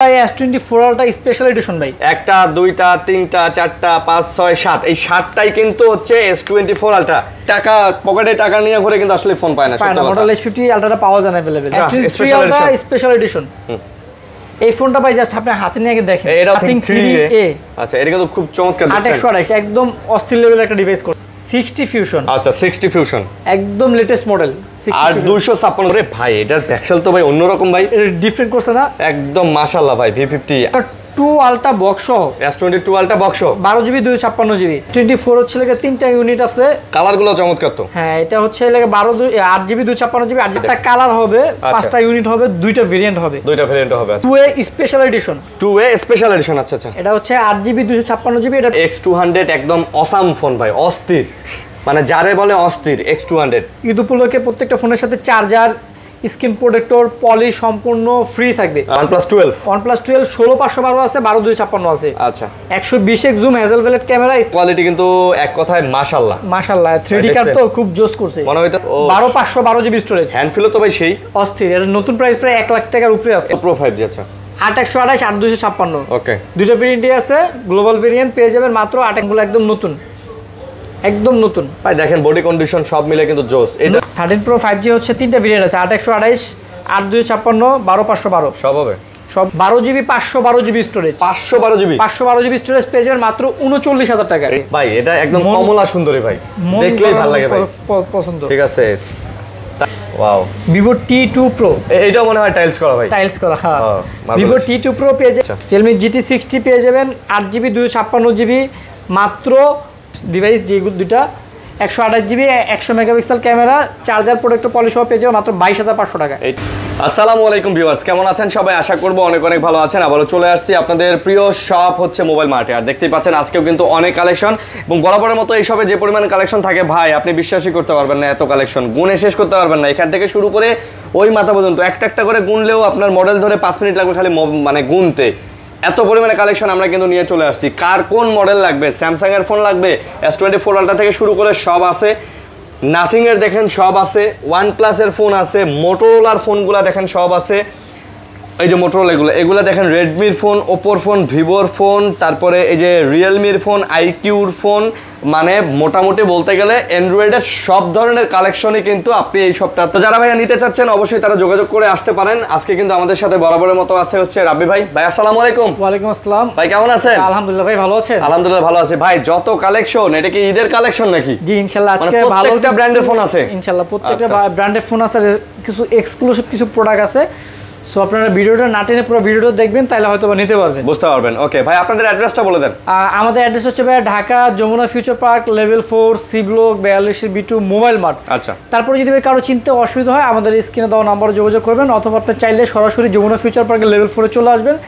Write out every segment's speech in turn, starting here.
S24 ultra special edition ভাই। একটা দুইটা তিনটা চারটা 5 6 7 এই 7টাই কিন্তু হচ্ছে S24 আলট্রা। টাকা পকেটে টাকা নিয়ে ঘুরে কিন্তু আসলে ফোন পায় না সত্যি কথা। মডেল S50 আলট্রাটা পাওয়া যায় না available. S23 ultra special addition. এই ফোনটা ভাই জাস্ট আপনি হাতে নিয়ে দেখেন। এটা Think 3A। আচ্ছা এটা কিন্তু খুব চমৎকার দেখছেন। 828 একদম অস্থির লেভেলের একটা ডিভাইস করে। 60 ফিউশন। আচ্ছা 60 ফিউশন একদম লেটেস্ট মডেল। আর 256 রে ভাই এটার প্যাকেল তো ভাই অন্যরকম ভাই। এটা ডিফারেন্ট করছে না? একদম মাশাআল্লাহ ভাই V50 2 আলট্রা বক্স সহ S22 ultra box 12GB 256GB 24 হচ্ছে লাগে 3টা ইউনিট আছে। কালারগুলো চমৎকার তো। হ্যাঁ এটা হচ্ছে লাগে 8GB 256GB 8টা কালার হবে, 5টা ইউনিট হবে, 2টা ভেরিয়েন্ট হবে। 2টা ভেরিয়েন্ট হবে। 2A special edition. 2A special edition আচ্ছা আচ্ছা। এটা হচ্ছে 8GB 256GB এটা X200 একদম অসাম ফোন ভাই, অস্থির। মানে যারে বলে অস্থির X200। ঈদ উপলক্ষে প্রত্যেকটা ফোনের সাথে চার্জার, স্ক্রিন প্রোটেক্টর, পলি সম্পূর্ণ ফ্রি থাকবে। OnePlus 12 16512 আছে, 12256 আছে। আচ্ছা 120x zoom Hasselblad camera. Quality কিন্তু এক কথায় মাশাআল্লাহ। মাশাআল্লাহ 3D কার্ড তো খুব জোস করছে। মনে হইতো 12512GB স্টোরেজ। হ্যান্ডফিলও তো ভাই সেই অস্থির। এর নতুন প্রাইস প্রায় 1 লাখ টাকার উপরে আছে। প্রো 5G আচ্ছা 8128 8256। ওকে দুটো ভেরিয়েন্টই আছে। গ্লোবাল ভেরিয়েন্ট পেয়ে যাবেন মাত্র 8 গুলো একদম নতুন। একদম নতুন ভাই দেখেন বডি কন্ডিশন সব মিলে কিন্তু জোস। এটা 13 Pro 5G হচ্ছে 3টা ভেরিয়েন্ট আছে 8128 8256 12512 সব হবে সব 12GB 512GB storage 512GB storage পেয়ে যাবেন মাত্র 39000 টাকায়। ভাই এটা একদম কমলা সুন্দরী ভাই, দেখলেই ভালো লাগে ভাই, পছন্দ। ঠিক আছে ওয়াও। Vivo T2 Pro এইটা মনে হয় টাইলস করা ভাই, টাইলস করা। হ্যাঁ Vivo T2 Pro পেয়ে যাবেন। Realme GT60 পেয়ে যাবেন 8GB 256GB মাত্র। ডিভাইস যেগুলো দুটো 128GB 100 megapixel camera, charger, protector, polish সহ পেয়ে যাবেন মাত্র 22500 টাকায়। আসসালামু আলাইকুম ভিউয়ার্স, কেমন আছেন সবাই? আশা করবো অনেক অনেক ভালো আছেন। আবারও চলে আসছি আপনাদের প্রিয় শপ হচ্ছে মোবাইল মার্টে। আর দেখতেই পাচ্ছেন আজকেও কিন্তু অনেক কালেকশন, এবং বরাবরের মতো এই শপে যে পরিমাণ কালেকশন থাকে ভাই আপনি বিশ্বাসই করতে পারবেন না, এত কালেকশন গুণে শেষ করতে পারবেন না। এখান থেকে শুরু করে ওই মাথা পর্যন্ত একটা একটা করে গুনলেও আপনার মডেল ধরে 5 মিনিট লাগবে খালি মানে গুনতে। এত পরিমাণে কালেকশন আমরা কিন্তু নিয়ে চলে আসছি। কার কোন মডেল লাগবে, স্যামসাং এর ফোন লাগবে, S24 আলট্রা থেকে শুরু করে সব আছে। নাথিং এর দেখেন সব আছে, OnePlus এর ফোন আছে, মোটোরোলার ফোনগুলো দেখেন সব আছে। এই যে মোটোরোলা এগুলো দেখেন, রেডমির ফোন, ওপোর ফোন, ভিভোর ফোন, তারপরে এই যে রিয়েলমির ফোন, আইকিউর ফোন, মানে মোটামুটি বলতে গেলে অ্যান্ড্রয়েডের সব ধরনের কালেকশনই কিন্তু আপনি এই সবটা। তো যারা ভাইয়া নিতে চাচ্ছেন অবশ্যই তারা যোগাযোগ করে আসতে পারেন। আজকে কিন্তু আমাদের সাথে বরাবরের মতো আছে হচ্ছে রাব্বি ভাই। ভাই আসসালামু আলাইকুম। ওয়ালাইকুম আসসালাম। ভাই কেমন আছেন? আলহামদুলিল্লাহ ভাই, ভালো আছেন? আলহামদুলিল্লাহ ভালো আছি ভাই। যত কালেকশন, এটা কি ঈদের কালেকশন নাকি? জি ইনশাআল্লাহ আজকে ভালো প্রত্যেকটা ব্র্যান্ডের ফোন আছে ইনশাআল্লাহ, প্রত্যেকটা ব্র্যান্ডের ফোন আছে, কিছু এক্সক্লুসিভ কিছু প্রোডাক্ট আছে। সো আপনারা ভিডিওটা না টেনে পুরো ভিডিওটা দেখবেন, তাহলে হয়তো নিতে পারবেন, বুঝতে পারবেন। ওকে ভাই আপনাদের অ্যাড্রেসটা বলে দেন। আমাদের অ্যাড্রেস হচ্ছে ভাই Dhaka Jamuna future park level 4 C block 42B2 mobile mart. আচ্ছা তারপরে যদি ভাই কারো চিনতে অসুবিধা হয় আমাদের স্ক্রিনে দেওয়া নাম্বারে যোগাযোগ করবেন, অথবা আপনি চাইলে সরাসরি যমুনা ফিউচার পার্কের লেভেল 4 এ চলে আসবেন।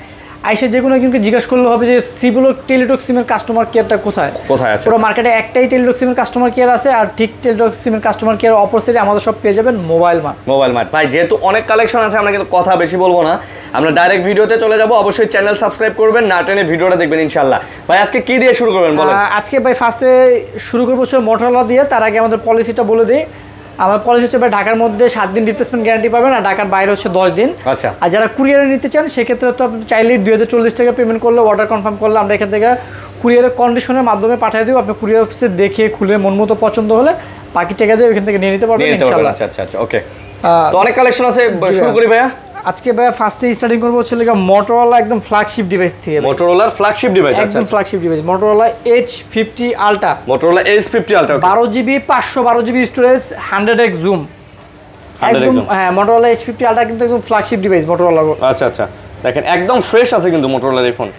আইসে যে কোনো একজনকে জিজ্ঞাসা করলে হবে যে সি ব্লক টেলিটক সিমের কাস্টমার কেয়ারটা কোথায় আছে। পুরো মার্কেটে একটাই টেলিটক সিমের কাস্টমার কেয়ার আছে, আর ঠিক টেলিটক সিমের কাস্টমার কেয়ার অপোজিটে আমাদের সব পেয়ে যাবেন মোবাইল মার্ট। ভাই যেহেতু অনেক কালেকশন আছে আমরা কিন্তু কথা বেশি বলবো না, আমরা ডাইরেক্ট ভিডিওতে চলে যাব। অবশ্যই চ্যানেল সাবস্ক্রাইব করবেন, না টেনে ভিডিওটা দেখবেন ইনশাআল্লাহ। ভাই আজকে কি দিয়ে শুরু করবেন বলেন? আজকে ভাই ফার্স্টে শুরু করবো মোটরোলা দিয়ে। তার আগে আমাদের পলিসিটা বলে দিই। আমার পলিসি হচ্ছে ভাই ঢাকার মধ্যে 7 দিন রিপ্লেসমেন্ট গ্যারান্টি পাবেন, আর ঢাকার বাইরে হচ্ছে 10 দিন। আচ্ছা আর যারা কুরিয়ারে নিতে চান সেক্ষেত্রে তো আপনি চাইলেই 2040 টাকা পেমেন্ট করলে, অর্ডার কনফার্ম করলে আমরা এখান থেকে কুরিয়ারের কন্ডিশনের মাধ্যমে পাঠিয়ে দিব। আপনি কুরিয়ার অফিসে দেখে খুলে মন মতো পছন্দ হলে বাকি টাকা দিয়ে ওখান থেকে নিয়ে নিতে পারবেন ইনশাআল্লাহ। আচ্ছা ওকে। তো অনেক কালেকশন আছে, শুরু করি ভাইয়া। আজকে ভাইয়া ফার্স্টে স্টার্টিং করবো হচ্ছে মোটরোলা একদম ফ্ল্যাগশিপ ডিভাইস থেকে। মোটরোলার ফ্ল্যাগশিপ ডিভাইস, একদম flagship device Motorola H50 ultra. Motorola H50 ultra 12GB 512GB storage 100x zoom একদম। হ্যাঁ মোটরোলা H50 আলট্রা কিন্তু একদম ফ্ল্যাগশিপ ডিভাইস মোটরোলা। আচ্ছা দেখেন একদম ফ্রেশ আছে কিন্তু মোটরোলার এই ফোন।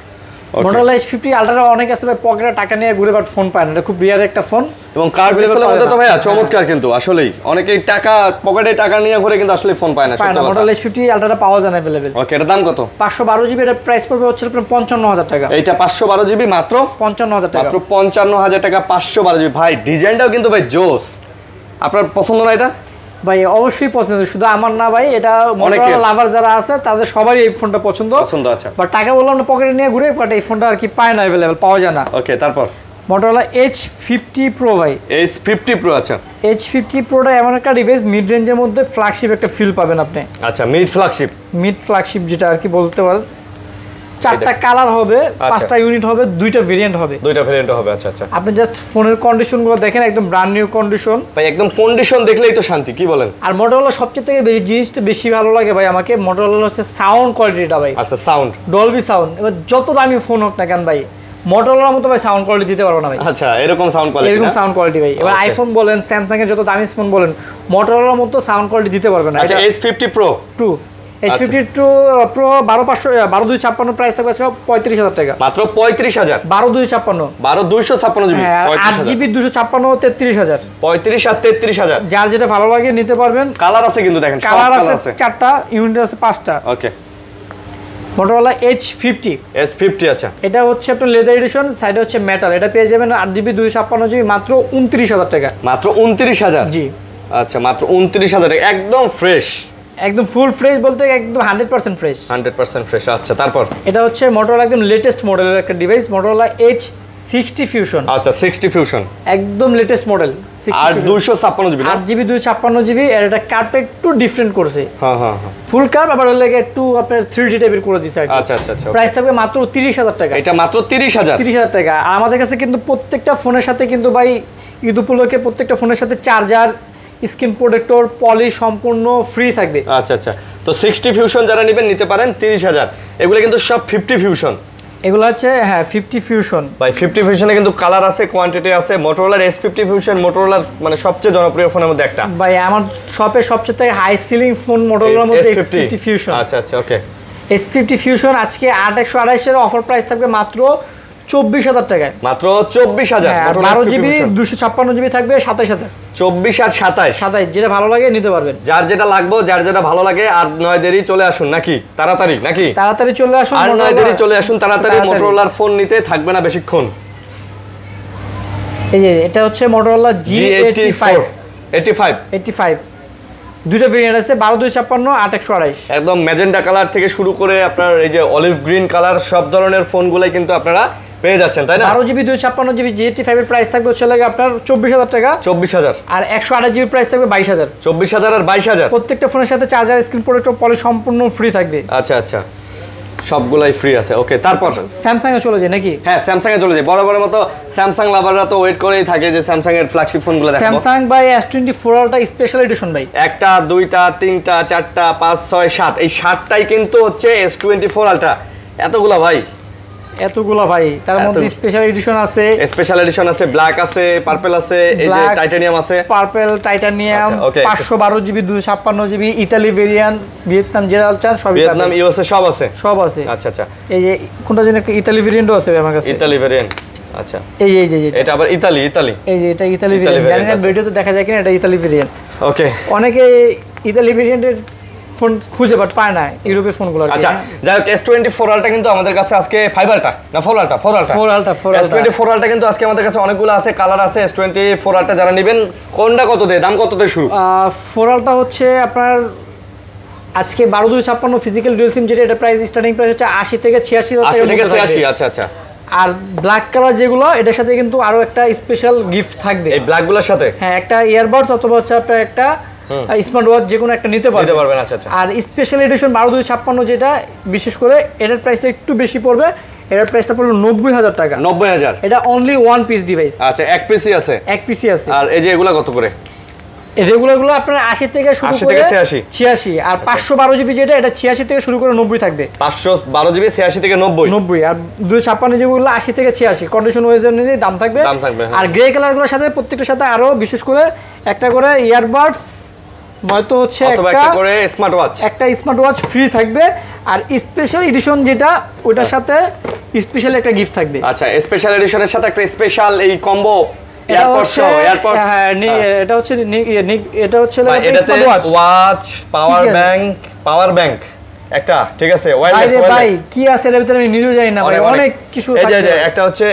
মোটরোলা H50 আলট্রা অনেক আছে ভাই পকেটে টাকা নিয়ে ঘুরে বাট ফোন পায় না, এটা খুব রিয়ার একটা ফোন। এবং কার্ড লেভেলের মধ্যে তো ভাইয়া চমৎকার, কিন্তু আসলেই অনেকেই টাকা পকেটে টাকা নিয়ে ঘুরে কিন্তু আসলে ফোন পায় না। মোটরোলা H50 আলট্রাটা পাওয়া যায় না अवेलेबल। ওকে এটার দাম কত? 512GB, এর প্রাইস পড়বে হচ্ছে আপনার 55000 টাকা। এইটা 512GB মাত্র 55000 টাকা। মাত্র 55000 টাকা 512GB। ভাই ডিজাইনটাও কিন্তু ভাই জোস। আপনার পছন্দ না এটা? ভাই অবশ্যই পছন্দ, শুধু আমার না ভাই, এটা মোটরোলা লাভার যারা আছে তাদের সবারই এই ফোনটা পছন্দ। আচ্ছা বাট টাকা বললাম না পকেটে নিয়ে ঘুরে, বাট এই ফোনটা আর কি পায় না अवेलेबल, পাওয়া যায় না। ওকে তারপর মোটরোলা H50 Pro ভাই। H50 Pro আচ্ছা। H50 Proটা এমন একটা ডিভাইস মিড রেঞ্জের মধ্যে ফ্ল্যাগশিপ একটা ফিল পাবেন আপনি। আচ্ছা মিড ফ্ল্যাগশিপ যেটা আর কি বলতে পারেন। 4টা কালার হবে, 5টা ইউনিট হবে, 2টা ভেরিয়েন্ট হবে। 2টা ভেরিয়েন্ট হবে, আচ্ছা আচ্ছা। আপনি জাস্ট ফোনের কন্ডিশনগুলো দেখেন, একদম ব্র্যান্ড নিউ কন্ডিশন ভাই, একদম কন্ডিশন দেখলেই তো শান্তি, কি বলেন? আর মোটরোলা সবচেয়ে থেকে জিনিসটা বেশি ভালো লাগে ভাই আমাকে, মোটরোলা হচ্ছে সাউন্ড কোয়ালিটিটা ভাই। আচ্ছা, সাউন্ড, ডলবি সাউন্ড। এবার যত দামি ফোন হোক না কেন ভাই, মোটরোলার মতো ভাই সাউন্ড কোয়ালিটি দিতে পারবো না ভাই। আচ্ছা, এরকম সাউন্ড কোয়ালিটি, এরকম সাউন্ড কোয়ালিটি ভাই। এবার আইফোন বলেন, স্যামসাং এর যত দামি ফোন বলেন, মোটরোলার মতো সাউন্ড কোয়ালিটি দিতে পারবে না। আচ্ছা, S50 Pro 2 H52 Pro 12256 price থাকবে 35,000 টাকা। মাত্র 35,000। 12256 12256 জিবি, 8GB 256 33,000। 35 আর 33,000। যার যেটা ভালো লাগে নিতে পারবেন। কালার আছে কিন্তু দেখেন, কালার আছে 4টা, ইউনিট আছে 5টা। ওকে। মোটরোলা H50 S50, আচ্ছা। এটা হচ্ছে আপনার লেদার এডিশন, সাইডে হচ্ছে মেটাল। এটা পেয়ে যাবেন 8GB 256GB মাত্র 29,000 টাকা। মাত্র 29,000? জি। আচ্ছা, মাত্র 29,000 টাকা, একদম ফ্রেশ, একদম ফুল ফ্রেশ বলতে একদম 100% ফ্রেশ। 100% ফ্রেশ। আচ্ছা, তারপর? এটা হচ্ছে মোটরোলা একদম লেটেস্ট মডেলের একটা ডিভাইস, মোটরোলা H60 Fusion। আচ্ছা, 60 Fusion, একদম লেটেস্ট মডেল। আর 256GB না? 8GB 256GB। এর এটা কার্ভটা একটু ডিফারেন্ট করছে। হ্যাঁ হ্যাঁ হ্যাঁ, ফুল কার্ভ, আবার লাগে একটু আপনার 3D টাইপের করে দিয়েছে। আচ্ছা আচ্ছা আচ্ছা। প্রাইস থাকবে মাত্র 30,000 টাকা। এটা মাত্র 30,000? 30,000 টাকা। আর আমাদের কাছে কিন্তু প্রত্যেকটা ফোনের সাথে কিন্তু ভাই ঈদ উপলক্ষে প্রত্যেকটা ফোনের সাথে চার্জার, স্ক্রিন প্রোটেক্টর, পলিশ সম্পূর্ণ ফ্রি থাকবে। আচ্ছা আচ্ছা। তো 60 Fusion যারা নেবেন নিতে পারেন 30,000। এগুলো কিন্তু সব 50 Fusion। এগুলো হচ্ছে 50 Fusion। ভাই 50 Fusionে কিন্তু কালার আছে, কোয়ান্টিটি আছে। মোটরোলার S50 Fusion মোটরোলার মানে সবচেয়ে জনপ্রিয় ফোনের মধ্যে একটা। ভাই আমার শপে সবচেয়ে থেকে হাই সিলিং ফোন মোটরোলার মধ্যে S50 Fusion। আচ্ছা আচ্ছা, ওকে। S50 Fusion আজকে 8128 এর অফার প্রাইস থাকবে মাত্র 24,000 টাকায়। মাত্র 24,000। 12GB 256GB থাকবে 27,000। 24 আর 27, যেটা ভালো লাগে নিতে পারবেন। যার যেটা লাগবে, যার যেটা ভালো লাগে। আর নয় দেরি চলে আসুন, নাকি তাড়াতাড়ি, নাকি তাড়াতাড়ি চলে আসুন। আর নয় দেরি চলে আসুন তাড়াতাড়ি। মোটরোলার ফোন নিতে থাকবে না বেশিক্ষণ। এই যে এটা হচ্ছে মোটরোলা G85। 85 দুটো ভেরিয়েন্ট আছে, 12256, 8128। একদম ম্যাজেন্টা কালার থেকে শুরু করে আপনার এই যে অলিভ গ্রিন কালার, সব ধরনের ফোনগুলাই কিন্তু আপনারা পেয়ে যাচ্ছেন, তাই না? 12GB 256GB G85 এর প্রাইস থাকবে হচ্ছে লাগে আপনার 24,000 টাকা। 24,000। আর 128GB প্রাইস থাকবে 22,000। 24,000 আর 22,000। প্রত্যেকটা ফোনের সাথে চার্জার, স্ক্রিন প্রোটেক্টর, পলিশ সম্পূর্ণ ফ্রি থাকবে। আচ্ছা আচ্ছা, সবগুলাই ফ্রি আছে। ওকে, তারপর স্যামসাং এ চলে যায় নাকি? হ্যাঁ, স্যামসাং এ চলে যায়। বরাবরের মতো স্যামসাং লাভাররা তো ওয়েট করেই থাকে যে স্যামসাং এর ফ্ল্যাগশিপ ফোনগুলো দেখাবো। Samsung by S24 ultra special edition ভাই। একটা, দুইটা, তিনটা, চারটা, 5, 6, 7, এই 7টাই কিন্তু হচ্ছে S24 আলট্রা। এতগুলা ভাই, এতগুলা ভাই। তার মধ্যে স্পেশাল এডিশন আছে, স্পেশাল এডিশন আছে, ব্ল্যাক আছে, পার্পল আছে, এই যে টাইটানিয়াম আছে। Purple, titanium, 512GB 256GB, Italy variant, Vietnam যেটা চান সবই। ভিয়েতনাম, ইউএসএ সব আছে, সব আছে। আচ্ছা আচ্ছা। এই যে কোনটা যেন একটা ইতালি ভেরিয়েন্টও আছে আমার কাছে। ইতালি ভেরিয়েন্ট, আচ্ছা। এই যে এটা আবার ইতালি। এই যে এটা ইতালি ভেরিয়েন্ট। জানি না ভিডিওতে দেখা যায় কিনা, এটা ইতালি ভেরিয়েন্ট। ওকে। অনেকে ইতালি ভেরিয়েন্টের ফোন খুঁজে বাট পায় না ইউরোপের ফোনগুলো। আচ্ছা, যাই হোক, S24 আলট্রা কিন্তু আমাদের কাছে আজকে 5 আলট্রা না 4 আলট্রা S24 আলট্রা কিন্তু আজকে আমাদের কাছে অনেকগুলো আছে, কালার আছে। S24 আলট্রা যারা নেবেন, কোনটা কত দেয়, দাম কত দিয়ে শুরু? 4 আলট্রা হচ্ছে আপনার আজকে 12256 ফিজিক্যাল ডুয়াল সিম, যেটা এটা প্রাইস স্টার্টিং প্রাইস হচ্ছে 80 থেকে 86,000 টাকা। 80 থেকে 86, আচ্ছা আচ্ছা। আর ব্ল্যাক কালার যেগুলো, এটার সাথে কিন্তু আরো একটা স্পেশাল গিফট থাকবে এই ব্ল্যাকগুলোর সাথে। হ্যাঁ, একটা ইয়ারবাডস অথবা হচ্ছে আপনার একটা স্মার্ট ওয়াচ, যে কোনো একটা নিতে পারবেন। আচ্ছা আচ্ছা। আর স্পেশাল এডিশন 12256 যেটা বিশেষ করে এটার প্রাইসটা একটু বেশি পড়বে। এটার প্রাইসটা পড়বে 90,000 টাকা। 90,000। এটা অনলি ওয়ান পিস ডিভাইস। আচ্ছা, এক পিসই আছে? এক পিসই আছে। আর এই যে এগুলা কত করে? রেগুলারগুলো আপনার 80 থেকে শুরু করে 86। আর 512GB যেটা, এটা 86 থেকে শুরু করে 90 থাকবে। 512GB 86 থেকে 90। আর 256GB গুলো 80 থেকে 86 কন্ডিশন ওয়াইজ অনুযায়ী দাম থাকবে। আর গ্রে কালারগুলোর সাথে প্রত্যেকটার সাথে আরো বিশেষ করে একটা করে ইয়ারবাডস, নয়তো হচ্ছে একটা করে স্মার্ট ওয়াচ, একটা স্মার্ট ওয়াচ ফ্রি থাকবে। আর স্পেশাল এডিশন যেটা, ওটার সাথে স্পেশাল একটা গিফট থাকবে। আচ্ছা, স্পেশাল এডিশনের সাথে একটা স্পেশাল এই কম্বো এটা হচ্ছে ওয়াচ, পাওয়ার ব্যাংক একটা, ঠিক আছে। ভাই কি আছে এর ভিতরে আমি নিজেও জানি না ভাই, অনেক কিছু থাকে। এই যে একটা হচ্ছে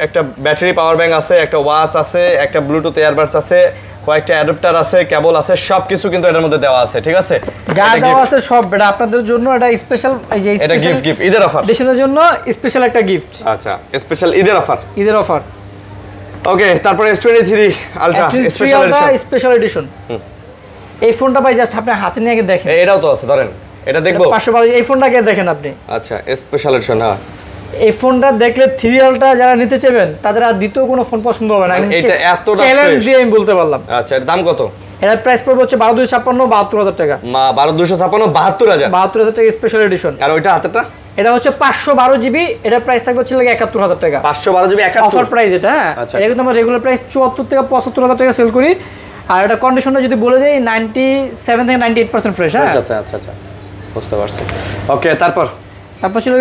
একটা ব্যাটারি পাওয়ার ব্যাংক আছে, একটা ওয়াচ আছে, একটা ব্লুটুথ ইয়ারবাডস আছে, কয়েকটা অ্যাডাপ্টার আছে, কেবল আছে, সবকিছু কিন্তু এর মধ্যে দেওয়া আছে, ঠিক আছে। যা দেওয়া আছে সব এটা আপনাদের জন্য, এটা স্পেশাল, এই যে এটা গিফট ঈদের অফার, ডিসের জন্য স্পেশাল একটা গিফট। আচ্ছা, স্পেশাল ঈদের অফার। ওকে, তারপরে S23 আলট্রা স্পেশাল এডিশন। এই ফোনটা ভাই জাস্ট আপনি হাতে নিয়ে দেখেন। এটাও তো আছে, ধরেন এটা দেখবো 512 এই ফোনটাকে দেখেন আপনি। আচ্ছা স্পেশাল এডিশন। হ্যাঁ এই ফোনটা দেখলে সিরিয়ালটা যারা নিতে চাইবেন তাদের আর দ্বিতীয় কোনো ফোন পছন্দ হবে না। এটা এতটা চ্যালেঞ্জ দিয়ে আমি বলতে পারলাম। আচ্ছা এর দাম কত? এর প্রাইস পড়বে হচ্ছে 12256 72000 টাকা। 12256 72000 72000 টাকা স্পেশাল এডিশন। আর ওইটা হাতেরটা এটা হচ্ছে 512 জিবি, এটার প্রাইস থাকবে হচ্ছে 71000 টাকা। 512 জিবি 71 অফার প্রাইস এটা। হ্যাঁ এটা কিন্তু আমরা রেগুলার প্রাইস 74 থেকে 75000 টাকা সেল করি। আর এটা কন্ডিশনটা যদি বলে দেই 97 থেকে 98% ফ্রেশ। হ্যাঁ আচ্ছা আচ্ছা আচ্ছা বুঝতে পারছি। ওকে তারপর ছিল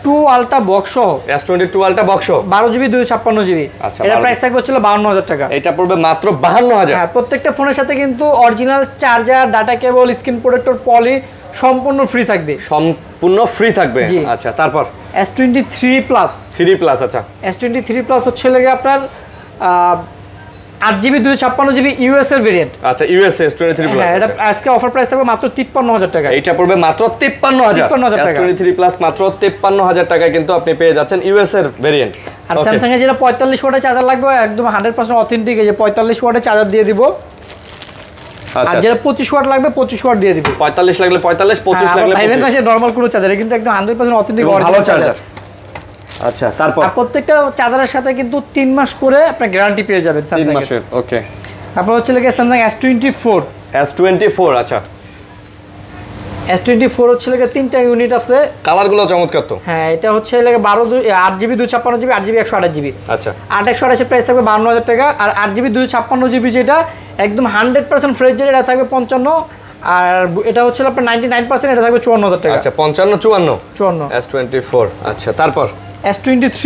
2 আলট্রা বক্স সহ S22 ultra box 12 GB 256 GB. এটার প্রাইস থাকবে হচ্ছে 52000 টাকা। এটা পড়বে মাত্র 52000। হ্যাঁ প্রত্যেকটা ফোনের সাথে কিন্তু original charger, data cable, screen protector, poly সম্পূর্ণ ফ্রি থাকবে। সম্পূর্ণ ফ্রি থাকবে। আচ্ছা তারপর S23 প্লাস। 3 প্লাস। আচ্ছা S23 প্লাস হচ্ছে লাগে আপনার 8 জিবি 256 জিবি ইউএস এর ভেরিয়েন্ট। আচ্ছা ইউএস S23 প্লাস। হ্যাঁ এটা আজকে অফার প্রাইস থাকবে মাত্র 53000 টাকা। এটা পড়বে মাত্র 53000 টাকা। S23 প্লাস মাত্র 53000 টাকায় কিন্তু আপনি পেয়ে যাচ্ছেন ইউএস এর ভেরিয়েন্ট। আর স্যামসাং এর যেটা 45 ওয়াটের চার্জার লাগবে একদম 100% অথেন্টিক, এই যে 45 ওয়াটের চার্জার দিয়ে দিব। আর যেটা 25 ওয়াট লাগবে 25 ওয়াট দিয়ে দিব। 45 লাগলে 45, 25 লাগলে 25। ভাইবেন না যে নরমাল কোনো চার্জার, কিন্তু একদম 100% অথেন্টিক ভালো চার্জার। আচ্ছা তারপর প্রত্যেকটা চার্জারের সাথে কিন্তু 3 মাস করে আপনি গ্যারান্টি পেয়ে যাবেন স্যামসাং 3 মাসের। ওকে তারপর হচ্ছে লাগে স্যামসাং S24। আচ্ছা S24 হচ্ছে লাগে 3টা ইউনিট আছে। কালারগুলো চমৎকার তো। হ্যাঁ এটা হচ্ছে লাগে 8 জিবি 256 জিবি 8 জিবি 128 জিবি। আচ্ছা 128 এর প্রাইস থাকবে 52000 টাকা। আর 8 জিবি 256 জিবি যেটা একদম 100% ফ্রেশ, যেটা এটা থাকবে 55। আর এটা হচ্ছে আপনার 99%, এটা থাকবে 54000 টাকা। আচ্ছা 55 54 S24। আচ্ছা তারপর S23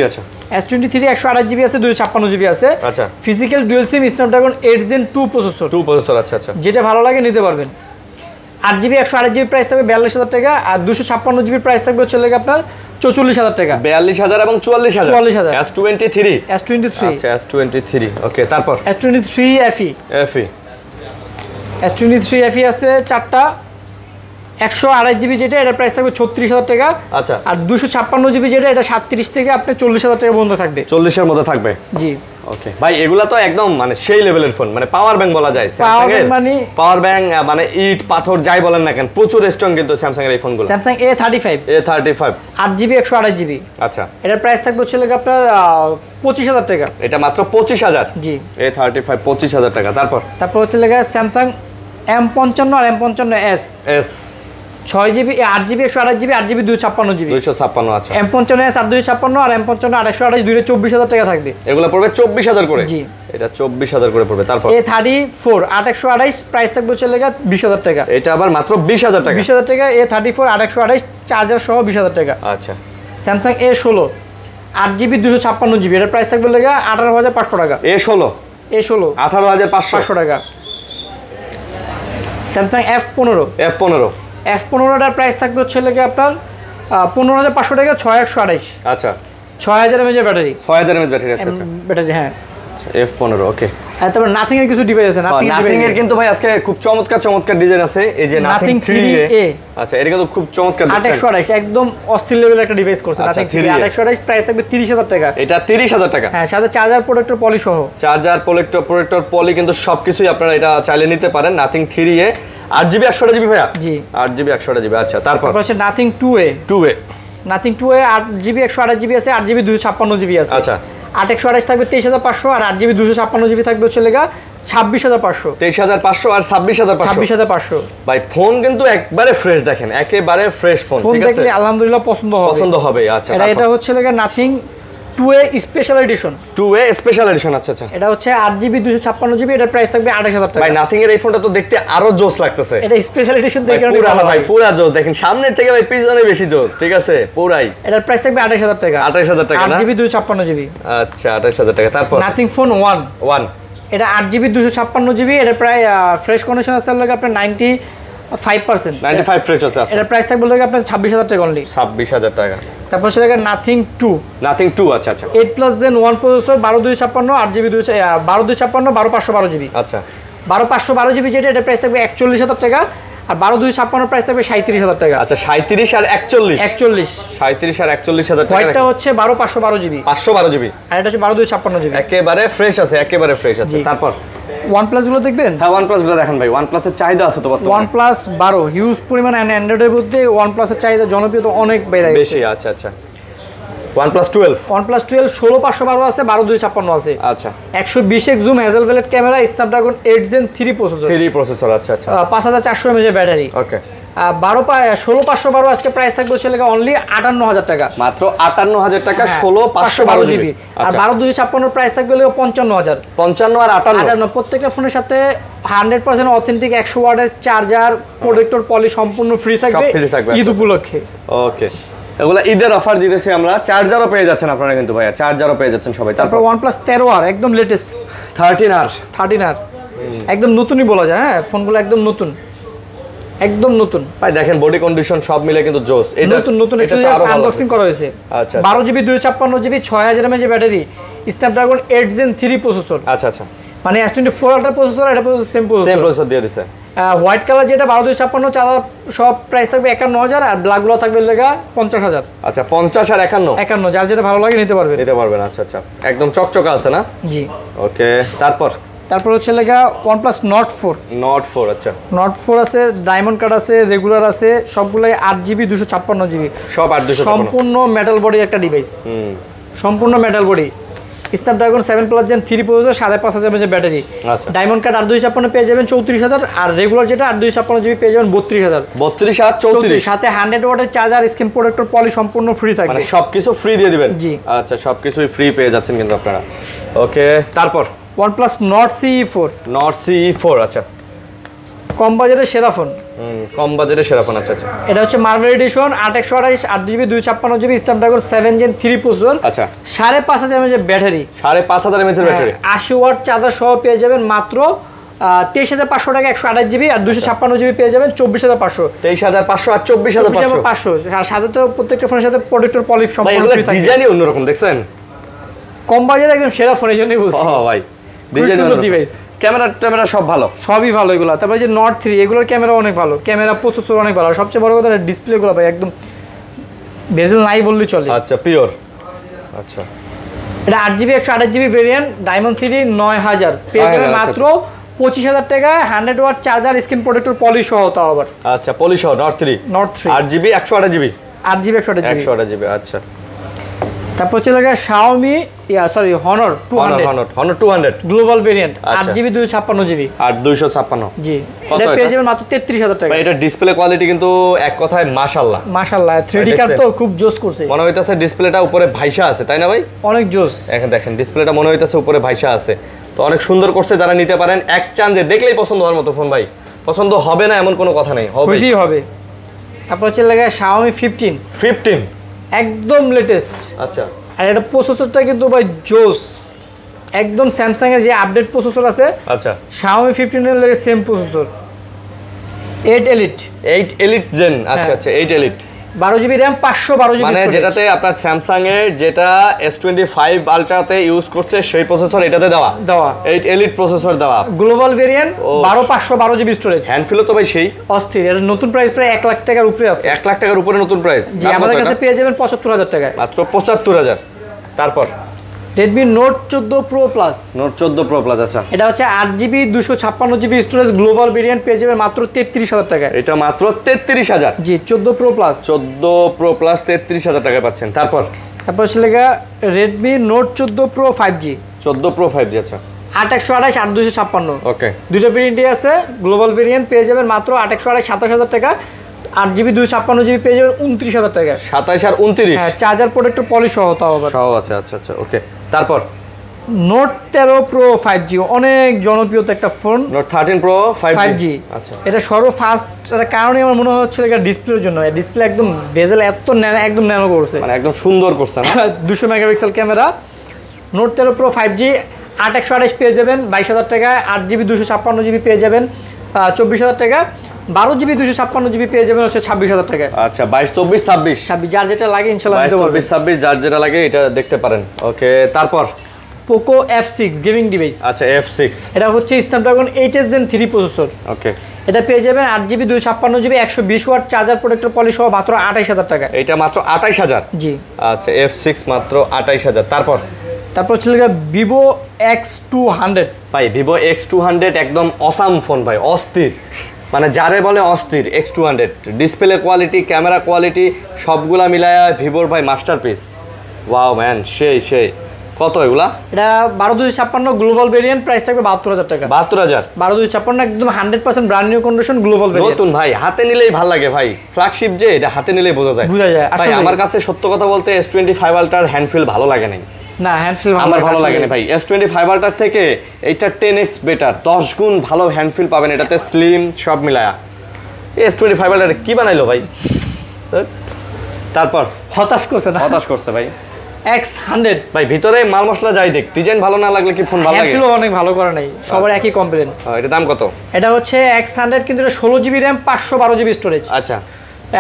আচ্ছা S23 128 জিবি আছে, 256 জিবি আছে। আচ্ছা physical dual SIM Snapdragon 8 Gen 2 processor. আচ্ছা আচ্ছা যেটা ভালো লাগে নিতে পারবেন। 8 জিবি 128 জিবি প্রাইস থাকবে 42000 টাকা। আর 256 জিবি প্রাইস থাকবে হচ্ছে লাগে আপনার 44000 টাকা। 42000 এবং 44000 S23 আচ্ছা S23। ওকে তারপর S23 FE আছে 4টা 128 জিবি যেটা, এটার প্রাইস থাকবে 36000 টাকা। আচ্ছা আর 256 জিবি যেটা, এটা 37 থেকে আপনি 40000 টাকা পর্যন্ত থাকবে। 40 এর মধ্যে থাকবে। জি ওকে ভাই এগুলা তো একদম মানে সেই লেভেলের ফোন, মানে পাওয়ার ব্যাংক বলা যায়। পাওয়ার ব্যাংক মানে ইট পাথর যাই বলেন না কেন, প্রচুর স্ট্রং কিন্তু স্যামসাং এর এই ফোনগুলো। Samsung A35 8 GB 128 GB. আচ্ছা এটার প্রাইস থাকবে হচ্ছে লাগে আপনার 25000 টাকা। এটা মাত্র 25000। জি A35 25000 টাকা। তারপর হচ্ছে লাগে স্যামসাং M55 আর M55s 6 GB 8 GB 128 GB 8 GB 256 GB 256। আচ্ছা M55s 256 আর M55 828 দুইটা 24000 টাকা থাকবে। এগুলো পড়বে 24000 করে। জি এটা 24000 করে পড়বে। তারপর A34 828 প্রাইস থাকবে হচ্ছে লাগে 20000 টাকা। এটা আবার মাত্র 20000 টাকা। 20000 টাকা A34 828 চার্জার সহ 20000 টাকা। আচ্ছা স্যামসাং A16 8 জিবি 256 জিবি, এটার প্রাইস থাকবে লাগে 18500 টাকা। A16 18500 টাকা। স্যামসাং F15 টার প্রাইস থাকবে হচ্ছে লাগে আপনার 15500 টাকা। 6128 আচ্ছা 6000 mAh ব্যাটারি। 6000 mAh battery. আচ্ছা ব্যাটারি হ্যাঁ F15 ওকে। আর তারপর নাথিং এর কিছু ডিভাইস আছে। নাথিং এর কিন্তু ভাই আজকে খুব চমৎকার ডিজাইন আছে। এই যে নাথিং 3A। আচ্ছা এটা কিন্তু খুব চমৎকার ডিজাইন। 828 একদম অস্থির লেভেলের একটা ডিভাইস করছে নাথিং 3A। 828 প্রাইস থাকবে 30000 টাকা। এটা 30000 টাকা। হ্যাঁ সাথে চার্জার প্রোটেক্টর পলি সহ। চার্জার প্রোটেক্টর পলি কিন্তু সবকিছুই আপনারা এটা চাইলে নিতে পারেন। নাথিং 3A 8 জিবি 128 জিবি ভাইয়া। জি 8 জিবি 128 জিবি। আচ্ছা তারপর হচ্ছে নাথিং 2A 8 জিবি 128 জিবি আছে, 8 জিবি 256 জিবি আছে। আচ্ছা 8 128 থাকবে 23500 আর 8 জিবি 256 জিবি থাকবে হচ্ছে লেগা 26500। 23500 আর 26500 ভাই ফোন কিন্তু একবারে ফ্রেশ, দেখেন একেবারে ফ্রেশ ফোন। ঠিক আছে দেখলে আলহামদুলিল্লাহ পছন্দ হবে। আচ্ছা এটা হচ্ছে লেগা নাথিং 2A স্পেশাল এডিশন। আচ্ছা আচ্ছা এটা হচ্ছে 8 জিবি 256 জিবি, এটার প্রাইস থাকবে 28000 টাকা। ভাই নাথিং এর এই ফোনটা তো দেখতে আরো জোস লাগতেছে। এটা স্পেশাল এডিশন দেখে ভাই পুরা জোস, দেখেন সামনের থেকে ভাই পিছনে বেশি জোস। ঠিক আছে পুরাই। এটার প্রাইস থাকবে 28000 টাকা। 28000 টাকা না? 8 জিবি 256 জিবি। আচ্ছা 28000 টাকা। তারপর নাথিং ফোন 1 এটা 8 জিবি 256 জিবি, এটা প্রায় ফ্রেশ কন্ডিশন আছে লাগে আপনার 95% ফ্রেশ আছে। আচ্ছা এটার প্রাইস থাকবে লাগে আপনার 26000 টাকা অনলি। 26000 টাকা। তারপর সেটা নাথিং 2 আচ্ছা 8 Gen 1 প্রসেসর 12256 8 জিবি 12256 12512 জিবি। আচ্ছা 12512 জিবি যেটা, এটা প্রাইস থাকবে 41000 টাকা। আর 12256 প্রাইস থাকবে 37000 টাকা। আচ্ছা 37 আর 41 37 আর 41000 টাকা। এটা হচ্ছে 12512 জিবি 512 জিবি আর এটা হচ্ছে 12256 জিবি। একেবারে ফ্রেশ আছে। তারপর OnePlus গুলো দেখবেন? হ্যাঁ OnePlus গুলো দেখেন ভাই, OnePlus এর চাহিদা আছে তো বর্তমানে। OnePlus 12 হিউজ পরিমাণ অ্যান্ড্রয়েডের মধ্যে OnePlus এর চাহিদা জনপ্রিয়তা অনেক বেড়ে গেছে। বেশি, আচ্ছা আচ্ছা। OnePlus 12 16512 আছে, 12256 আছে। আচ্ছা 120x zoom, Hasselblad camera, Snapdragon 8 Gen 3 processor, 3 processor, আচ্ছা আচ্ছা। 5400 mAh ব্যাটারি। ওকে 16512 আজকে প্রাইস থাকবে হচ্ছে অনলি 58000 টাকা, মাত্র 58000 টাকা 16512 জিবি। আর 12256 প্রাইস থাকবে 55000। 55 আর 58 প্রত্যেকটা ফোনের সাথে 100% অথেন্টিক 100 ওয়াটের চার্জার, প্রোটেক্টর পলি সম্পূর্ণ ফ্রি থাকবে ঈদ উপলক্ষে। ওকে এগুলা ঈদের অফার দিতেছি আমরা। চার্জারও পেয়ে যাচ্ছেন আপনারা কিন্তু ভাইয়া, চার্জারও পেয়ে যাচ্ছেন সবাই। তারপর OnePlus 13R একদম লেটেস্ট, 13R একদম নতুনই বলা যায়। হ্যাঁ ফোনগুলো একদম নতুন, একদম নতুন ভাই। দেখেন বডি কন্ডিশন সব মিলে কিন্তু জোস। এটা নতুন এটা আনবক্সিং করা হয়েছে। আচ্ছা 12GB 256GB 6000 mAh battery, Snapdragon 8 Gen 3 processor. আচ্ছা আচ্ছা। মানে S24 আলট্রা প্রসেসর, এটা সেম প্রসেসর দিয়ে দিছে। হোয়াইট কালার যেটা 12256 চার্জার সব প্রাইস থাকবে 51000, আর ব্ল্যাক গুলো থাকবে 50000। আচ্ছা 50 আর 51 যার যেটা ভালো লাগে নিতে পারবেন। আচ্ছা আচ্ছা একদম চকচকা আছে না? জি। ওকে তারপর হচ্ছে OnePlus Nord 4। আচ্ছা Nord 4 আছে, ডায়মন্ড কাট আছে, রেগুলার আছে, সবগুলাই 8GB 256GB, সব 856 সম্পূর্ণ মেটাল বডি একটা ডিভাইস। সম্পূর্ণ metal body, Snapdragon 7+ Gen 3 processor, 5500 mAh battery. আচ্ছা ডায়মন্ড কাট 856 পেয়ে যাবেন 34000, আর রেগুলার যেটা 856GB পেয়ে যাবেন 32000। 32 আর 34 সাথে 100 ওয়াটের চার্জার, স্ক্রিন প্রোটেক্টর পলি সম্পূর্ণ ফ্রি থাকবে। মানে সবকিছু ফ্রি দিয়ে দিবেন? জি। আচ্ছা সবকিছুই ফ্রি পেয়ে যাচ্ছেন কিন্তু আপনারা। ওকে তারপর OnePlus Nord CE4। আচ্ছা কম বাজেটের সেরা ফোন। কম বাজেটের সেরা ফোন, আচ্ছা আচ্ছা। এটা হচ্ছে marble edition, 8128 8GB 256GB, Snapdragon 7 Gen 3 processor. আচ্ছা 5500 mAh battery, 5500 mAh battery, 80 watt charger সহ পেয়ে যাবেন মাত্র 23500 টাকা 128GB, আর 256GB পেয়ে যাবেন 24500। 23500 আর 24500। আর সাথে তো প্রত্যেকটা ফোনের সাথে প্রোটেক্টর পলিশ সম্পূর্ণ ফ্রি থাকবে। ডিজাইনই অন্যরকম দেখছেন, কম বাজেটের একদম সেরা ফোন, এই জন্যই বলছি। ভাই ডিভাইস, ক্যামেরা সব ভালো, সবই ভালো এগুলো। তারপরে যে Nord 3 এগুলোর ক্যামেরা অনেক ভালো, ক্যামেরা প্রসেসর অনেক ভালো, আর সবচেয়ে বড় কথা ডিসপ্লে গুলো ভাই একদম বেজেল নাই বললেই চলে। আচ্ছা পিওর। আচ্ছা এটা 8GB 128GB ভেরিয়েন্ট, ডায়মন্ড 3 9000 পেয়ে যাবেন মাত্র 25000 টাকা, 100 watt charger, screen protector polish সহ। তাও আবার আচ্ছা পলিশ সহ Nord 3 8GB 128GB 128GB। আচ্ছা তারপর চলে গেছে Xiaomi Honor 200 global variant, 8GB 256GB আর 256। জি এটা পেয়ে যাবেন মাত্র 33000 টাকা। এটা ডিসপ্লে কোয়ালিটি কিন্তু এক কথায় মাশাআল্লাহ 3D কার্ড তো খুব জোস করছে। মনে হইতাছে ডিসপ্লেটা উপরে ভাইসা আছে, তাই না ভাই? অনেক জোস। এখন দেখেন ডিসপ্লেটা মনে হইতাছে উপরে ভাইসা আছে, তো অনেক সুন্দর করছে। যারা নিতে পারেন এক চান্সে দেখলেই পছন্দ হওয়ার মতো ফোন ভাই। পছন্দ হবে না এমন কোনো কথা নেই, হবে। তারপর চলে গেছে Xiaomi 15 একদম লেটেস্ট। আচ্ছা আর এটা প্রসেসরটা কিন্তু ভাই জোস, একদম স্যামসাং এর যে আপডেট প্রসেসর আছে, আচ্ছা Xiaomi 15 এর সেম প্রসেসর, 8 Elite Gen। আচ্ছা আচ্ছা 8 Elite, 12GB RAM 512GB, মানে যেটাতে আপনার স্যামসাং এর যেটা S25 আলট্রাতে ইউজ করছে সেই প্রসেসর এটাতে দেওয়া 8 Elite প্রসেসর দেওয়া, গ্লোবাল ভেরিয়েন্ট, 12512GB স্টোরেজ। হ্যান্ডফিলও তো ভাই সেই অস্থির। এর নতুন প্রাইস প্রায় 1 লাখ টাকার উপরে আছে। 1 লাখ টাকার উপরে নতুন প্রাইস। জি আমাদের কাছে পেয়ে যাবেন 75000 টাকায়, মাত্র 75000। তারপর Redmi Note 14 Pro Plus। আচ্ছা এটা হচ্ছে 8GB 256GB storage, global variant পেয়ে যাবেন মাত্র 33000 টাকায়। এটা মাত্র 33000। জি 14 Pro Plus 33000 টাকায় পাচ্ছেন। তারপর চলে গেছে Redmi Note 14 Pro 5G। 14 Pro 5G আচ্ছা 828 8256। ওকে দুটো ভেরিয়েন্টই আছে, গ্লোবাল ভেরিয়েন্ট পেয়ে যাবেন মাত্র 828 27000 টাকা, 8GB 256GB পেয়ে যাবেন 29000 টাকা। 27 আর 29, হ্যাঁ চার্জার প্রোটেক্টর পলিশ সহ তাও আবার সহ আছে। আচ্ছা আচ্ছা ওকে। তারপর Note 13 Pro 5G অনেক জনপ্রিয়তা একটা ফোন। Note 13 Pro 5G আচ্ছা এটা সর্বফাস্ট কারণে আমার মনে হচ্ছে এটা ডিসপ্লের জন্য। ডিসপ্লে একদম বেজেল এত একদম ন্যানো করছে, মানে একদম সুন্দর করছে না। 200 megapixel camera. Note 13 Pro 5G 828 পেয়ে যাবেন 22000 টাকা, 8GB 256GB পেয়ে যাবেন 24000 টাকা, 12GB 256GB পেয়ে যাবেন হচ্ছে 26000 টাকা। আচ্ছা 22 24 26 যার যেটা লাগে ইনশাআল্লাহ নিতে পারবেন। 22 26 যার যেটা লাগে এটা দেখতে পারেন। ওকে তারপর Poco F6 গেমিং ডিভাইস। আচ্ছা F6 এটা হচ্ছে স্ন্যাপড্রাগন 8 Gen 3 প্রসেসর। ওকে এটা পেয়ে যাবেন 8GB 256GB 120 watt charger protector পলি সহ মাত্র 28000 টাকা। এটা মাত্র 28000। জি আচ্ছা F6 মাত্র 28000। তারপর চলে গেল Vivo X200 ভাই ভিভো X200 একদম অসাম ফোন ভাই, অস্থির, মানে যারে বলে অস্থির। X200 display quality, camera quality সবগুলা মিলায়া ভিভোর ভাই মাস্টারপিস। ওয়াও ম্যান, সেই কত এগুলা? এটা 12256 গ্লোবাল ভেরিয়েন্ট, প্রাইস থাকবে 72000 টাকা। 72000? 12256 একদম 100% brand new condition global variant, নতুন ভাই, হাতে নিলেই ভালো লাগে ভাই। ফ্ল্যাগশিপ যে এটা হাতে নিলেই বোঝা যায়। ভাই আমার কাছে সত্য কথা বলতে S25 আলট্রার হ্যান্ডফিল ভালো লাগে নাই। না, হ্যান্ডফিল আমার ভালো লাগে না ভাই। S25 আলট্রার থেকে এইটা 10x বেটার, 10 গুণ ভালো হ্যান্ডফিল পাবেন এটাতে, স্লিম সব মিলায়া। S25 আলট্রা কি বানাইলো ভাই? তারপর হতাশ করছে ভাই। X100 ভাই ভিতরে মাল মশলা যাই দেখ, ডিজাইন ভালো না লাগলে কি ফোন ভালো লাগে? হ্যান্ডফিলও অনেক ভালো করে নাই, সবার একই কমপ্লেন। এটা দাম কত? এটা হচ্ছে X100 কিন্তু এটা 16GB RAM 512GB স্টোরেজ। আচ্ছা,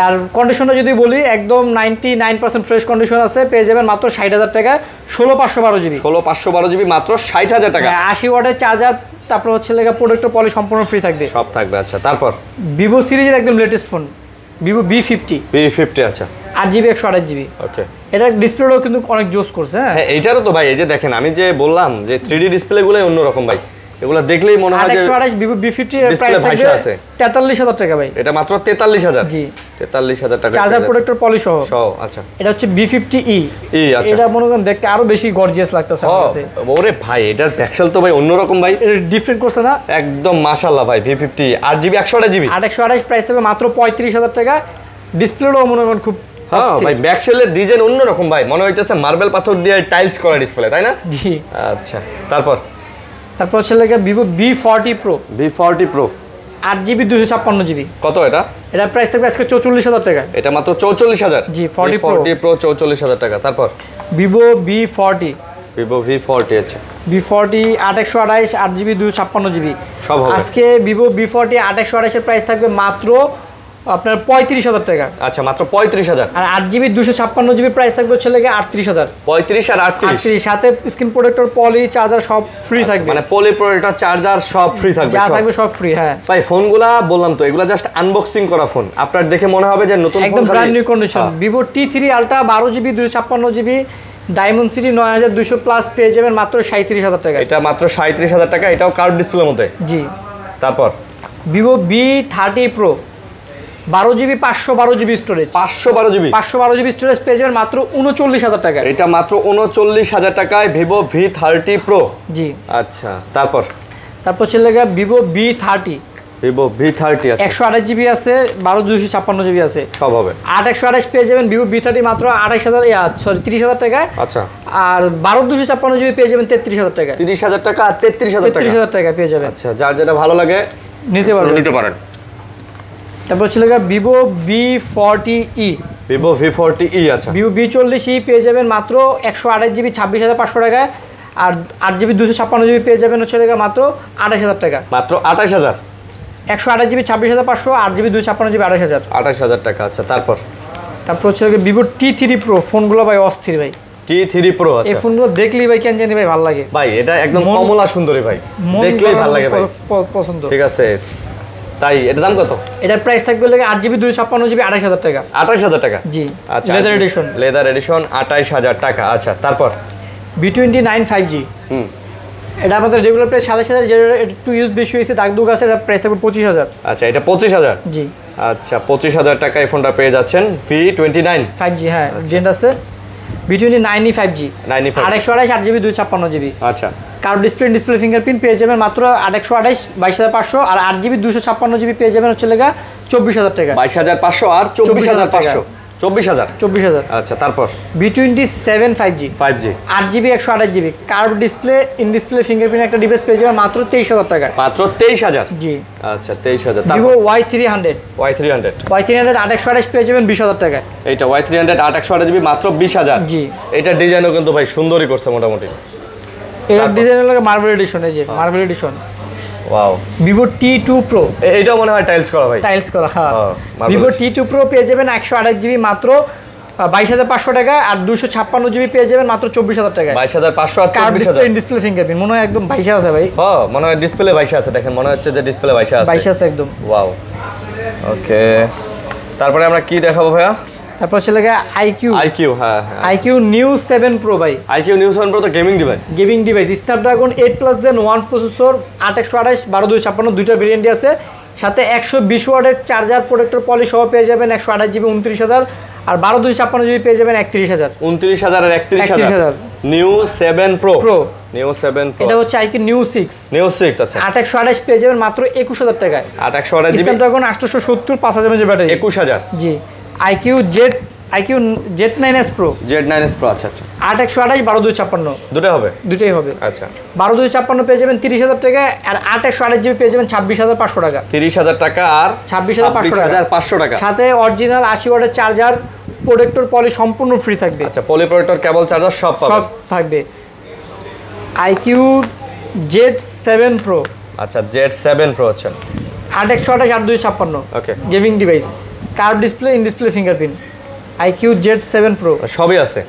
আর কন্ডিশনটা যদি বলি একদম 99% ফ্রেশ কন্ডিশন আছে, পেয়ে যাবেন মাত্র 60000 টাকা। 16512GB 16512GB মাত্র 60000 টাকা। 80 ওয়াটের চার্জার, তারপর হচ্ছে লেগা প্রোডাক্টর পলি সম্পূর্ণ ফ্রি থাকবে, সব থাকবে। আচ্ছা, তারপর ভিভো সিরিজের একদম লেটেস্ট ফোন ভিভো B50। আচ্ছা, 8GB 128GB। ওকে, এটা ডিসপ্লেটাও কিন্তু অনেক জোস করছে। হ্যাঁ এইটারও তো ভাই, এই যে দেখেন আমি যে বললাম যে 3D ডিসপ্লে গুলো অন্যরকম ভাই, এগুলা দেখলেই মনে হয় যে 128 ভিভো B50 এর প্রাইস থাকবে 43000 টাকা ভাই। এটা মাত্র 43000? জি, 43000 টাকা চার্জার প্রোডাক্টর পলি সহ। আচ্ছা, এটা হচ্ছে B50e। আচ্ছা, এটা মনে করেন দেখতে আরো বেশি গর্জিয়াস লাগতেছে আমার কাছে। ওরে ভাই এটার প্যাক্সেল তো ভাই অন্যরকম ভাই, এটা ডিফারেন্ট করছে না একদম মাশাআল্লাহ ভাই। V50 8GB 128GB 128 প্রাইস থাকবে মাত্র 35000 টাকা। ডিসপ্লেটাও মনে করেন খুব হ্যাঁ ভাই, ব্যাকশেলের ডিজাইন অন্যরকম ভাই, মনে হইতেছে মার্বেল পাথর দিয়ে টাইলস করা ডিসপ্লে, তাই না? জি। আচ্ছা, তারপর হচ্ছে লাগে Vivo B40 Pro 8GB 256GB। কত এটা? এটা প্রাইস থাকবে আজকে 44000 টাকা। এটা মাত্র 44000? জি, 40 Pro 44000 টাকা। তারপর ভিভো V40 আচ্ছা, B40 8128 8GB 256GB সব হবে। আজকে ভিভো B40 8128 এর প্রাইস থাকবে মাত্র আপনার 35000 টাকা। আচ্ছা, মাত্র 35000। আর 8GB 256GB প্রাইস থাকবে হচ্ছে লাগে 38000। 35 আর 38 সাথে স্ক্রিন প্রোটেক্টর, পলি, চার্জার সব ফ্রি থাকবে, মানে পলি প্রোটেক্টর, চার্জার সব ফ্রি থাকবে, যা থাকবে সব ফ্রি। হ্যাঁ ভাই, ফোনগুলা বললাম তো এগুলা জাস্ট আনবক্সিং করা ফোন, আপনার দেখে মনে হবে যে নতুন ফোন, একদম brand new condition. Vivo T3 ultra 12GB 256GB diamond city 9200 plus পেয়ে যাবেন মাত্র 37000 টাকা। এটা মাত্র 37000 টাকা, এটাও কার্ভ ডিসপ্লের মধ্যে। জি। তারপর Vivo B30 Pro 12GB 512GB storage. 512GB storage পেয়ে যাবেন মাত্র 39000 টাকা। এটা মাত্র 39000 টাকায় ভিভো V30 Pro। জি। আচ্ছা, তারপর চলে গেল ভিভো B30 আছে, 128GB আছে, 12256GB আছে, সব হবে। 8128 পেয়ে যাবেন ভিভো B30 মাত্র 30000 টাকায়। আচ্ছা, আর 12256GB পেয়ে যাবেন 33000 টাকা। 30000 টাকা আর 33000 টাকা পেয়ে যাবেন। আচ্ছা, যার যেটা ভালো লাগে নিতে পারেন। তারপর ছিল ভিভো B40e আচ্ছা, ভিভো B40e পেয়ে যাবেন মাত্র 128GB 26500 টাকায়। আর 8GB 256GB পেয়ে যাবেন হচ্ছে মাত্র 28000 টাকা। মাত্র 28000? 128GB 26500, 8GB 256GB 28000 টাকা। আচ্ছা, তারপর হচ্ছে ভিভো T3 Pro। ফোনগুলো ভাই অস্থির ভাই, T3 Pro। এই ফোনগুলো দেখলেই ভাই কেন জানি ভাই ভালো লাগে ভাই, এটা একদম কমলা সুন্দরী ভাই, দেখলেই ভালো লাগে ভাই, পছন্দ। ঠিক আছে, তাই এটার দাম কত? এটার প্রাইস থাকবে লাগে 8GB 256GB 28000 টাকা। 28000 টাকা? জি। আচ্ছা, লেদার এডিশন 28000 টাকা। আচ্ছা, তারপর B29 5G। এটা আমাদের রেগুলার প্রাইস 27000, যেটা একটু ইউজ বেশি হয়েছে, দাগ দুগ আছে, এটা প্রাইস থাকবে 25000। আচ্ছা, এটা 25000? জি। আচ্ছা, 25000 টাকা এই ফোনটা পেয়ে যাচ্ছেন। V29 5G, হ্যাঁ জেন্ট আছে। B29 5G 128 8GB 256GB। আচ্ছা, কার্ভ ডিসপ্লে ফিঙ্গারপ্রিন্ট পেয়ে যাবেন মাত্র 828 22500। আর 8GB 256GB পেয়ে যাবেন হচ্ছে লেগা 24000 টাকা। 22500 আর 24500? 24000। আচ্ছা, তারপর B27 5G 8GB 128GB curve display, in display fingerprint একটা ডিভাইস পেয়ে যাবেন মাত্র 23000 টাকা। মাত্র 23000? জি। আচ্ছা, 23000। ভিভো Y300 8128 পেয়ে যাবেন 20000 টাকা। এইটা Y300 8128GB মাত্র 20000? জি। এটা ডিজাইনও কিন্তু ভাই সুন্দরই করছে মোটামুটি। এর ডিজাইন হলো মার্বেল এডিশন, এই যে marble edition. Wow. Vivo T2 Pro এইটা মনে হয় টাইলস করা ভাই, টাইলস করা। হ্যাঁ, ভিভো T2 Pro পেয়ে যাবেন 128GB মাত্র 22500 টাকা। আর 256GB পেয়ে যাবেন মাত্র 24000 টাকা। 22500 আর 24000। ইন ডিসপ্লে ফিঙ্গারপ্রিন্ট মনে হয় একদম 22 আছে ভাই। হ্যাঁ, মনে হয় ডিসপ্লে 22 আছে, দেখেন মনে হচ্ছে যে ডিসপ্লে 22 আছে। 22 আছে একদম। ওয়াও। ওকে, তারপরে আমরা কি দেখাবো ভাইয়া? তারপর হচ্ছে লাগে আইকিউ হ্যাঁ আইকিউ নিউ 7 প্রো ভাই। আইকিউ নিউ 7 প্রো তো gaming device Snapdragon 8+ Gen 1 processor, 8128 12256 দুইটা ভেরিয়েন্টই আছে, সাথে 120 ওয়াটের চার্জার প্রোটেক্টর পলি সহ পেয়ে যাবেন 128 জিবি 29000, আর 12256 জিবি পেয়ে যাবেন 31000। 29000 আর 31000 নিউ 7 প্রো নিউ 7 প্রো। এটা হচ্ছে আইকিউ নিউ 6 আচ্ছা 8128 পেয়ে যাবেন মাত্র 21000 টাকায়। 8128 জিবি স্ন্যাপড্রাগন 870 5000 mAh ব্যাটারি 21000। জি আইকিউ Z9S Pro আচ্ছা 8128 12256 দুটোই হবে আচ্ছা। 12256 পেয়ে যাবেন 30000 টাকা, আর 8128 জিবি পেয়ে যাবেন 26500 টাকা। 30000 টাকা আর 26500 টাকা, সাথে অরিজিনাল 80 ওয়াটের চার্জার প্রোটেক্টর পলি সম্পূর্ণ ফ্রি থাকবে। আচ্ছা পলি প্রোটেক্টর কেবল চার্জার সব থাকবে। আইকিউ Z7 Pro আচ্ছা Z7 Pro আচ্ছা 8128 8256 okay gaming device, curve display, in display fingerprint. IQOO Z7 Pro সবই আছে।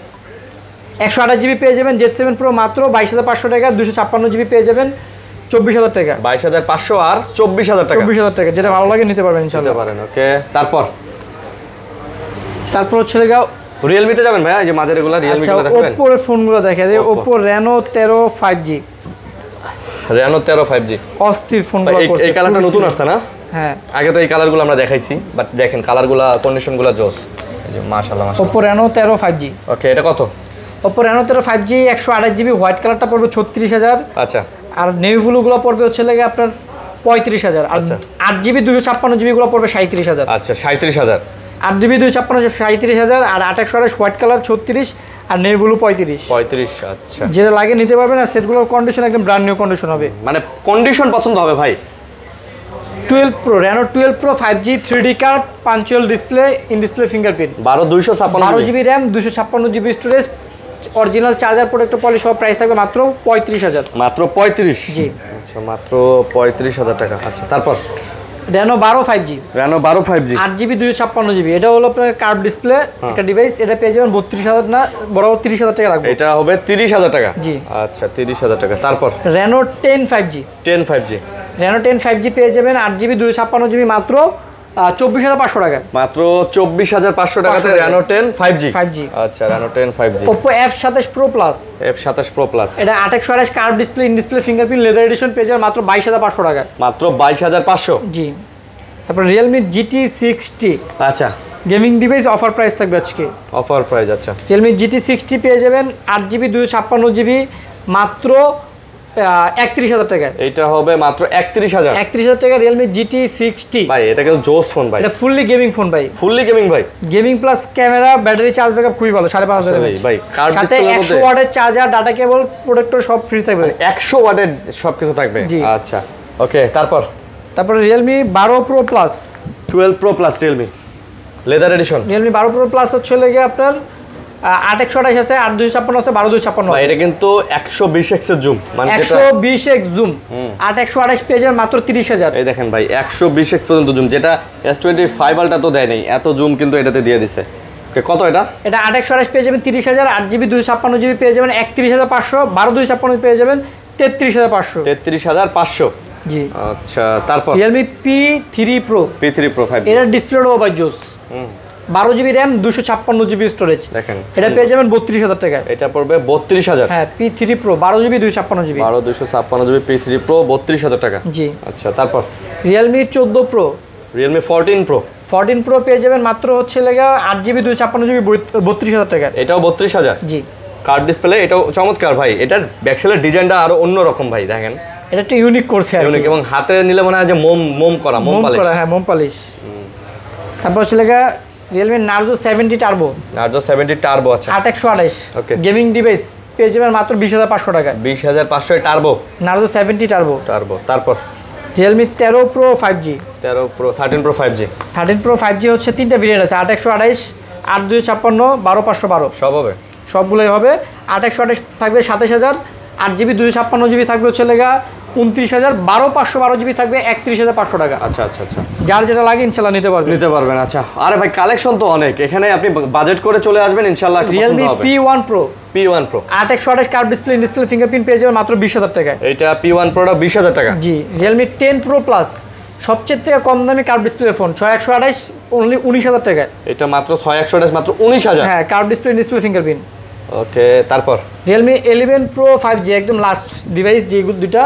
128 জিবি পেয়ে যাবেন Z7 Pro মাত্র 22500 টাকা, 256 জিবি পেয়ে যাবেন 24000 টাকা। 22500 আর 24000 টাকা 24000 টাকা, যেটা ভালো লাগে নিতে পারবেন ইনশাআল্লাহ। নিতে পারেন ওকে। তারপর হচ্ছে লেগাও Realme তে যাবেন ভাই, এই যে মাঝের এগুলা Realme গুলো দেখবেন। Oppo এর ফোনগুলো দেখা যায়, Oppo Reno 13 5G Reno 13 5G অস্থির ফোনগুলো করছে। এই কালারটা নতুন আসছে না? হ্যাঁ আগে তো এই কালারগুলো আমরা দেখাইছি, বাট দেখেন কালারগুলো কন্ডিশনগুলো জোস, এই যে মাশাআল্লাহ Oppo Reno 13 5G ওকে। এটা কত? Oppo Reno 13 5G 128 GB, white কালারটা পড়বে 36000। আচ্ছা আর নেভি ব্লুগুলো পড়বে হচ্ছে লাগে আপনার 35000, আর 8 জিবি 256 জিবি গুলো পড়বে 37000। আচ্ছা 37000। 8 জিবি 256 37000, আর 8128 হোয়াইট কালার 36, আর নেভি ব্লু 35। আচ্ছা যেটা লাগে নিতে পারবেন, আর সেটগুলোর কন্ডিশন একদম ব্র্যান্ড নিউ কন্ডিশন হবে, মানে কন্ডিশন পছন্দ হবে ভাই। 12 Pro Reno 12 Pro 5G 3D curve, পাঞ্চুয়াল display, in display fingerprint, 12 GB RAM, 256 GB storage, original charger protector poly সব প্রাইস থাকবে মাত্র 35000। মাত্র 35? জি আচ্ছা মাত্র 35000 টাকা। আচ্ছা তারপর Reno 12 5G 5G 8 GB 256 GB, এটা হলো আপনার কার্ভ ডিসপ্লে একটা ডিভাইস, এটা পেয়ে যাবেন 32000 না বরাবর 30000 টাকা লাগবে। এটা হবে 30000 টাকা। জি আচ্ছা 30000 টাকা। তারপর Reno 10 5G Reno 10 5G পেয়ে যাবেন 8 জিবি 256 জিবি মাত্র 24500 টাকা। মাত্র 24500 টাকাতে Reno 10 5G। আচ্ছা Reno 10 5G। Oppo F27 Pro Plus এটা 8128 curve display, in display fingerprint, leather addition পেয়ে যাবেন মাত্র 22500 টাকা। মাত্র 22500। জি তারপর Realme GT 60 আচ্ছা গেমিং ডিভাইস, অফার প্রাইস থাকবে আজকে, অফার প্রাইস। আচ্ছা Realme GT 60 পেয়ে যাবেন 8 জিবি 256 জিবি মাত্র 31000 টাকা। এটা হবে মাত্র 31000 টাকা Realme GT 60 ভাই। এটা কিন্তু জোস ফোন ভাই, এটা ফুললি গেমিং ফোন ভাই, gaming plus camera, battery charge backup খুবই ভালো, 5500 ভাই। কার্ভ সাথে ডিসপ্লের 100 মধ্যে ওয়াটের চার্জার, ডাটা কেবল, প্রোটেক্টর সব ফ্রি থাকবে, 100 ওয়াটের সবকিছু থাকবে। আচ্ছা ওকে। তারপর Realme 12 Pro Plus 12 Pro Plus Realme leather addition. Realme 12 Pro Plus হচ্ছে লাগে আপনার 8128 আছে, 8256 আছে, 12256 ভাই। এটা কিন্তু 120x এর জুম, মানে যেটা 120x জুম, 8128 পেয়ে যাবেন মাত্র 30000। এই দেখেন ভাই 120x পর্যন্ত জুম, যেটা S25 আলটা তো দেয় নাই এত জুম, কিন্তু এটাতে দিয়ে দিছে। ওকে কত এটা? এটা 8128 পেয়ে যাবেন 30000, 8 জিবি 256 জিবি পেয়ে যাবেন 31500, 12256 পেয়ে যাবেন 33500। 33500 জি আচ্ছা। তারপর Realme P3 Pro 5G এটা ডিসপ্লেটাও বাই জোস, 12 জিবি র্যাম, 256 জিবি স্টোরেজ, দেখেন এটা পেয়ে যাবেন 32000 টাকা। এটা পড়বে 32000। হ্যাঁ P3 Pro 12 GB 256 GB 256 GB P3 Pro 32000 টাকা। জি আচ্ছা তারপর Realme 14 Pro Realme 14 Pro পেয়ে যাবেন মাত্র হচ্ছে লাগা 8 জিবি 256 জিবি 32000 টাকা। এটাও 32000। জি কার্ভ ডিসপ্লে, এটাও চমৎকার ভাই। এটার ব্যাকসাইডের ডিজাইনটা আরো অন্যরকম ভাই, দেখেন এটা একটা ইউনিক করছে আর কি, এবং হাতে নিলে মনে হয় যে মোম পালিশ। হ্যাঁ মোম পালিশ। তারপর হচ্ছে লাগা Realme Narzo 70 Turbo 70 টার্বো। আচ্ছা 8128 ওকে গেমিং ডিভাইস পেয়ে যাবেন মাত্র 20500 টাকা। 20500 টার্বো Narzo 70 Turbo। তারপর Realme 13 Pro 5G 13 Pro 5G 13 Pro 5G হচ্ছে তিনটা ভেরিয়েন্ট আছে, 8128, 8256, 12512 সব হবে, সবগুলোই হবে। 8128 থাকবে 27000, 8 জিবি 256 জিবি থাকবে হচ্ছে লেগা 29000, 12512 জিবি থাকবে 31500 টাকা। আচ্ছা যার যেটা লাগে ইনশাআল্লাহ নিতে পারবেন। আচ্ছা আরে ভাই কালেকশন তো অনেক, এখানে আপনি বাজেট করে চলে আসবেন ইনশাআল্লাহ। Realme P1 Pro 8128 curve display, in display fingerprint পেয়ে যাবেন মাত্র 20000 টাকা। এটা P1 Proটা 20000 টাকা। জি Realme 10 Pro Plus সবচেয়ে থেকে কম দামি কার্ভ ডিসপ্লে ফোন, 128 অনলি 19,000 টাকায়। এটা মাত্র 6128 মাত্র 19,000। হ্যাঁ, কার্ভ ডিসপ্লে ফিঙ্গারপ্রিন্ট। ওকে, তারপর Realme 11 Pro 5G একদম লাস্ট ডিভাইস, যেগুলো দুইটা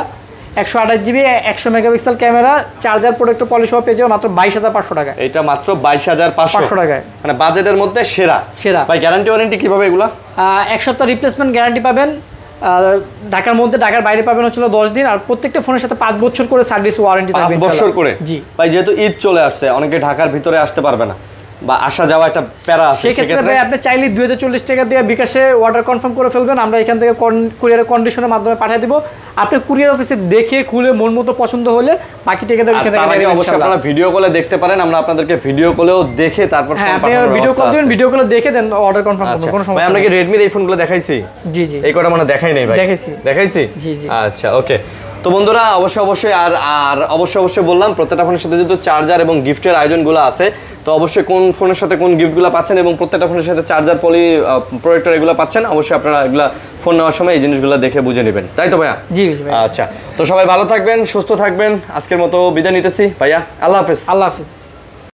128 GB 100 megapixel camera, charger product polish সহ পেয়ে যাবে মাত্র 22,500 টাকায়। এটা মাত্র 22,500 টাকায়, মানে বাজেটের মধ্যে সেরা। ভাই গ্যারান্টি ওয়ারেন্টি কিভাবে এগুলা? 1 সপ্তাহ রিপ্লেসমেন্ট গ্যারান্টি পাবেন, ঢাকার মধ্যে, ঢাকার বাইরে পাবেন হচ্ছে 10 দিন, আর প্রত্যেকটা ফোনের সাথে 5 বছর করে সার্ভিস ওয়ারেন্টি থাকবে। 5 বছর করে? জি ভাই, যেহেতু ঈদ চলে আসছে, অনেকে ঢাকার ভিতরে আসতে পারবে না বা আসা যাওয়া একটা প্যারা আছে, সেক্ষেত্রে ভাই আপনি চাইলে 2040 টাকা দিয়ে বিকাশে অর্ডার কনফার্ম করে ফেলবেন, আমরা এখান থেকে কুরিয়ারের কন্ডিশনের মাধ্যমে পাঠিয়ে দিব। আপনি কুরিয়ার অফিসে দেখে খুলে মন মতো পছন্দ হলে বাকি টাকা দেবেন। অবশ্যই আপনারা ভিডিও কলে দেখতে পারেন, আমরা আপনাদেরকে ভিডিও কলেও দেখে তারপর হ্যাঁ, আপনি ভিডিও কল দিবেন, ভিডিও কলে দেখে দেন অর্ডার কনফার্ম করবেন, কোনো সমস্যা ভাই আমরা কি Redmi এর এই ফোনগুলো দেখাইছি? জি জি, এই কটা মনে দেখাই নাই ভাই। দেখাইছি। জি জি। আচ্ছা, ওকে। তো বন্ধুরা, অবশ্যই আর অবশ্যই বললাম, প্রত্যেকটা ফোনের সাথে যেহেতু চার্জার এবং গিফটের আয়োজনগুলো আছে, তো অবশ্যই কোন ফোনের সাথে কোন গিফটগুলো পাচ্ছেন এবং প্রত্যেকটা ফোনের সাথে চার্জার প্রোটেক্টর এগুলো পাচ্ছেন, অবশ্যই আপনারা এগুলো ফোন নেওয়ার সময় এই জিনিসগুলো দেখে বুঝে নেবেন, তাই তো ভাইয়া? জি ভাই। আচ্ছা, তো সবাই ভালো থাকবেন, সুস্থ থাকবেন। আজকের মতো বিদায় নিতেছি ভাইয়া, আল্লাহ হাফেজ। আল্লাহ হাফেজ।